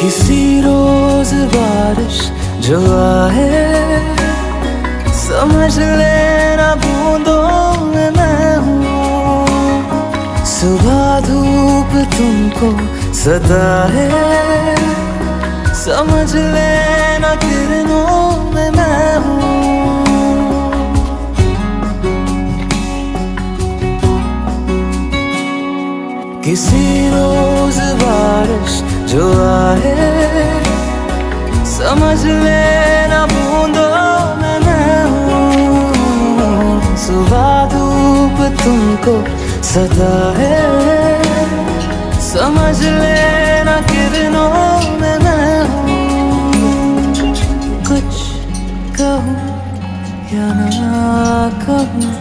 किसी रोज बारिश जो आए, समझ लेना बूंदों में मैं हूँ। सुबह धूप तुमको सताए, समझ लेना किरणों में मैं हूँ। किसी रोज बारिश जो आए, समझ लेना बूंदों में मैं हूँ। सुबह धूप तुमको सताए, समझ लेना किरणों में मैं हूँ। कुछ कहूँ या ना कहूँ,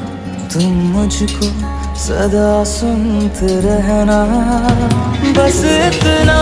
तुम मुझको सदा सुनते रहना, बस इतना